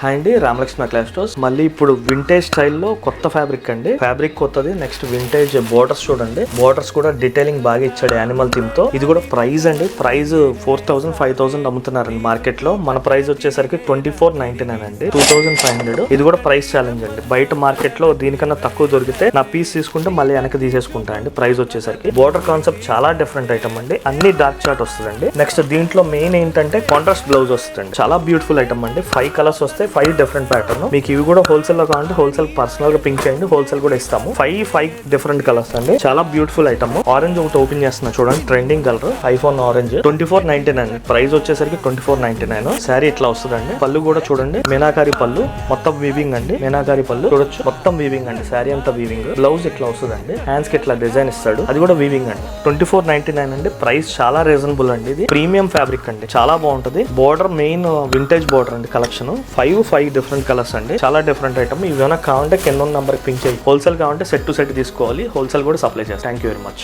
Hi అండి, Ramalakshmi class stores. మళ్ళీ ఇప్పుడు వింటేజ్ స్టైల్లో కొత్త ఫ్యాబ్రిక్ అండి. ఫ్యాబ్రిక్ కొత్తది. నెక్స్ట్ వింటేజ్ బోర్డర్స్ చూడండి. బోర్డర్స్ కూడా డీటెయిలింగ్ బాగా ఇచ్చాడు యానిమల్ థీమ్ తో. ఇది కూడా ప్రైస్ అండి. ప్రైస్ 4,000 5,000 అమ్ముతున్నారండి మార్కెట్ లో. మన ప్రైస్ వచ్చేసరికి 2499 అండి, 2500. ఇది కూడా ప్రైస్ ఛాలెంజ్ అండి. బయట మార్కెట్ లో దీనికన్నా తక్కువ దొరికితే నా పీస్ తీసుకుంటే మళ్ళీ వెనక్కి తీసేసుకుంటా అండి. ప్రైస్ వచ్చేసరికి బోర్డర్ కాన్సెప్ట్ చాలా డిఫరెంట్ ఐటమ్ అండి. అన్ని డార్క్ చార్ట్ వస్తుందండి. నెక్స్ట్ దీంట్లో మెయిన్ ఏంటంటే కాంట్రాస్ట్ బ్లౌజ్ వస్తుంది. చాలా బ్యూటిఫుల్ ఐటమ్ అండి. 5 కలర్స్ వస్తాయి, 5 డిఫరెంట్ ప్యాటర్న్. మీకు ఇవి కూడా హోల్సేల్ లో కావాలంటే హోల్సేల్ పర్సనల్ గా పింక్ చేయండి, హోల్సేల్ కూడా ఇస్తాము. 5 డిఫరెంట్ కలర్స్ అండి. చాలా బ్యూటిఫుల్ ఐటమ్. ఆరెంజ్ ఒకటి ఓపెన్ చేస్తున్నా చూడండి, trending colour iPhone orange. 2499 price వచ్చేసరికి 2499. శారీ ఇట్లా వస్తుందండి. పళ్ళు కూడా చూడండి, మీనాకారి పళ్ళు, మొత్తం వీవింగ్ అండి. మీనాకారి పళ్ళు చూడొచ్చు, మొత్తం వీవింగ్ అండి. శారీ అంతా వీవింగ్. బ్లౌజ్ ఇట్లా వస్తుందండి. హ్యాండ్స్ కి ఇట్లా డిజైన్ ఇస్తాడు, అది కూడా వీవింగ్ అండి. 2499 అండి. ప్రైస్ చాలా రీజనబుల్ అండి. ఇది ప్రీమియం ఫ్యాబ్రిక్ అండి, చాలా బాగుంటది. బోర్డర్ మెయిన్ వింటేజ్ బోర్డర్ అండి. కలెక్షన్ 5 డిఫరెంట్ కలర్స్ అండి. చాలా డిఫరెంట్ ఐటమ్. ఇవేమైనా కావాలంటే కింద నంబర్ పింక్ చేయండి. హోల్సేల్ కావాలంటే సెట్ టు సెట్ తీసుకోవాలి. హోల్సేల్ కూడా సప్లై చేస్తాం. Thank you very much.